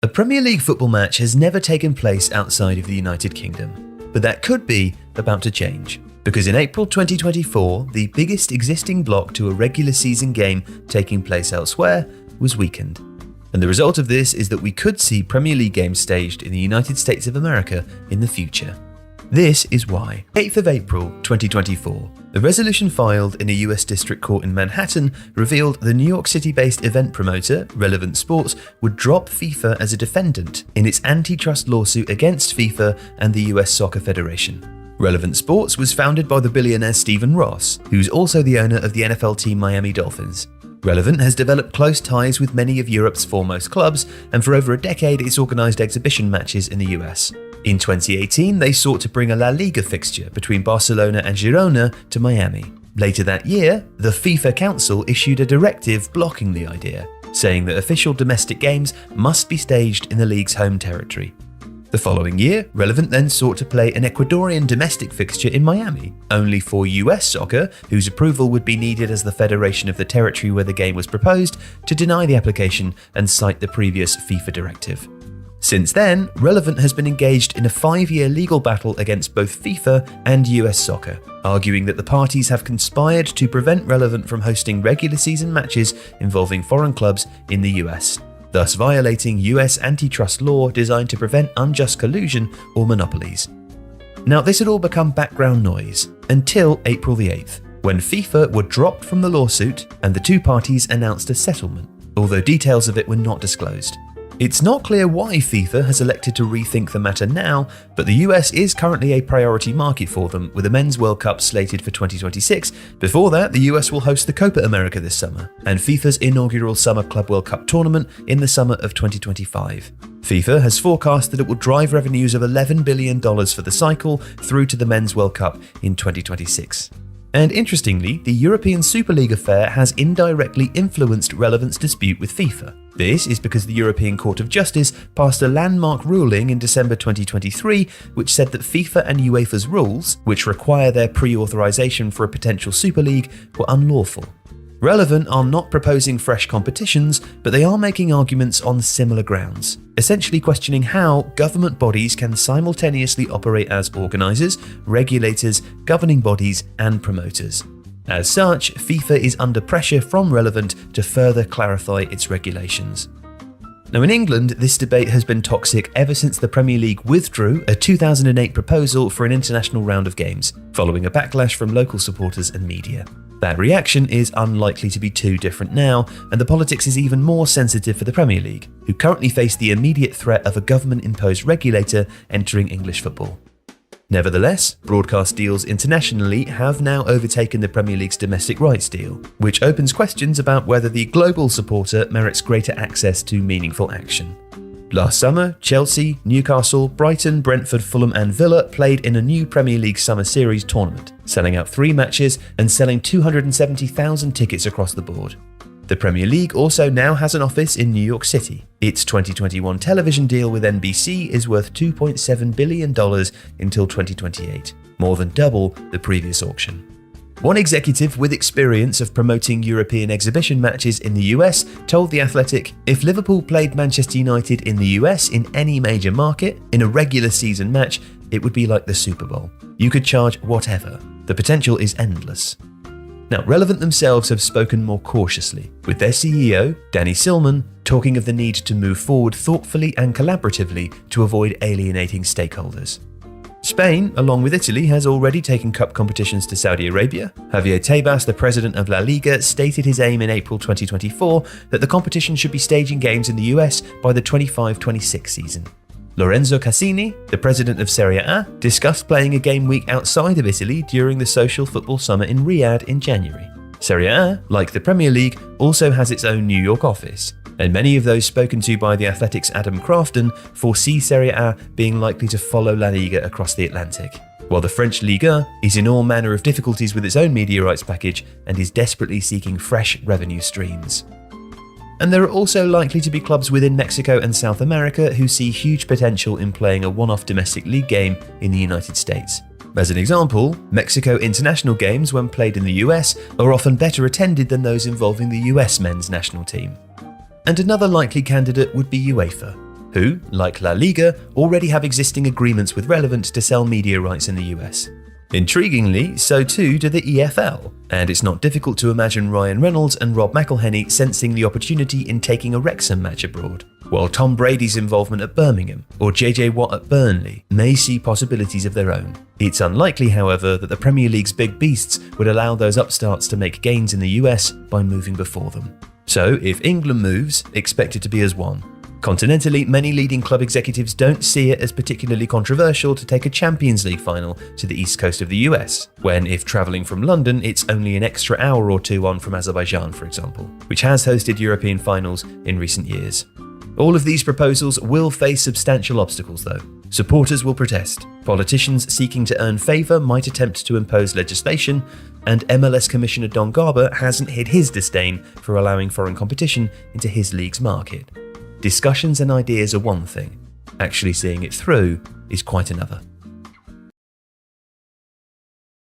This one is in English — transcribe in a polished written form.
A Premier League football match has never taken place outside of the United Kingdom, but that could be about to change. Because in April 2024, the biggest existing block to a regular season game taking place elsewhere was weakened. And the result of this is that we could see Premier League games staged in the United States of America in the future. This is why. 8th of April 2024, a resolution filed in a US district court in Manhattan revealed the New York City-based event promoter, Relevant Sports, would drop FIFA as a defendant in its antitrust lawsuit against FIFA and the US Soccer Federation. Relevant Sports was founded by the billionaire Stephen Ross, who's also the owner of the NFL team Miami Dolphins. Relevant has developed close ties with many of Europe's foremost clubs, and for over a decade it's organised exhibition matches in the US. In 2018, they sought to bring a La Liga fixture between Barcelona and Girona to Miami. Later that year, the FIFA Council issued a directive blocking the idea, saying that official domestic games must be staged in the league's home territory. The following year, Relevant then sought to play an Ecuadorian domestic fixture in Miami, only for US Soccer, whose approval would be needed as the federation of the territory where the game was proposed, to deny the application and cite the previous FIFA directive. Since then, Relevant has been engaged in a 5-year legal battle against both FIFA and US Soccer, arguing that the parties have conspired to prevent Relevant from hosting regular season matches involving foreign clubs in the US, thus violating US antitrust law designed to prevent unjust collusion or monopolies. Now, this had all become background noise until April the 8th, when FIFA were dropped from the lawsuit and the two parties announced a settlement, although details of it were not disclosed. It's not clear why FIFA has elected to rethink the matter now, but the US is currently a priority market for them, with a Men's World Cup slated for 2026. Before that, the US will host the Copa America this summer, and FIFA's inaugural Summer Club World Cup tournament in the summer of 2025. FIFA has forecast that it will drive revenues of $11 billion for the cycle through to the Men's World Cup in 2026. And interestingly, the European Super League affair has indirectly influenced Relevant's dispute with FIFA. This is because the European Court of Justice passed a landmark ruling in December 2023, which said that FIFA and UEFA's rules, which require their pre-authorization for a potential Super League, were unlawful. Relevant are not proposing fresh competitions, but they are making arguments on similar grounds, essentially questioning how government bodies can simultaneously operate as organisers, regulators, governing bodies, and promoters. As such, FIFA is under pressure from Relevant to further clarify its regulations. Now, in England, this debate has been toxic ever since the Premier League withdrew a 2008 proposal for an international round of games, following a backlash from local supporters and media. That reaction is unlikely to be too different now, and the politics is even more sensitive for the Premier League, who currently face the immediate threat of a government-imposed regulator entering English football. Nevertheless, broadcast deals internationally have now overtaken the Premier League's domestic rights deal, which opens questions about whether the global supporter merits greater access to meaningful action. Last summer, Chelsea, Newcastle, Brighton, Brentford, Fulham and Villa played in a new Premier League Summer Series tournament, selling out 3 matches and selling 270,000 tickets across the board. The Premier League also now has an office in New York City. Its 2021 television deal with NBC is worth $2.7 billion until 2028, more than double the previous auction. One executive with experience of promoting European exhibition matches in the US told The Athletic, "If Liverpool played Manchester United in the US in any major market, in a regular season match, it would be like the Super Bowl. You could charge whatever. The potential is endless." Now, Relevant themselves have spoken more cautiously, with their CEO, Danny Silman, talking of the need to move forward thoughtfully and collaboratively to avoid alienating stakeholders. Spain, along with Italy, has already taken cup competitions to Saudi Arabia. Javier Tebas, the president of La Liga, stated his aim in April 2024 that the competition should be staging games in the US by the 25-26 season. Lorenzo Cassini, the president of Serie A, discussed playing a game week outside of Italy during the social football summer in Riyadh in January. Serie A, like the Premier League, also has its own New York office, and many of those spoken to by The Athletic's Adam Crafton foresee Serie A being likely to follow La Liga across the Atlantic, while the French Ligue is in all manner of difficulties with its own media rights package and is desperately seeking fresh revenue streams. And there are also likely to be clubs within Mexico and South America who see huge potential in playing a one-off domestic league game in the United States. As an example, Mexico international games, when played in the US, are often better attended than those involving the US men's national team. And another likely candidate would be UEFA. who, like La Liga, already have existing agreements with Relevant to sell media rights in the US. Intriguingly, so too do the EFL, and it's not difficult to imagine Ryan Reynolds and Rob McElhenney sensing the opportunity in taking a Wrexham match abroad, while Tom Brady's involvement at Birmingham or JJ Watt at Burnley may see possibilities of their own. It's unlikely, however, that the Premier League's big beasts would allow those upstarts to make gains in the US by moving before them. So, if England moves, expect it to be as one. Continentally, many leading club executives don't see it as particularly controversial to take a Champions League final to the east coast of the US, when, if travelling from London, it's only an extra hour or two on from Azerbaijan, for example, which has hosted European finals in recent years. All of these proposals will face substantial obstacles, though. Supporters will protest, politicians seeking to earn favour might attempt to impose legislation, and MLS Commissioner Don Garber hasn't hid his disdain for allowing foreign competition into his league's market. Discussions and ideas are one thing, actually seeing it through is quite another.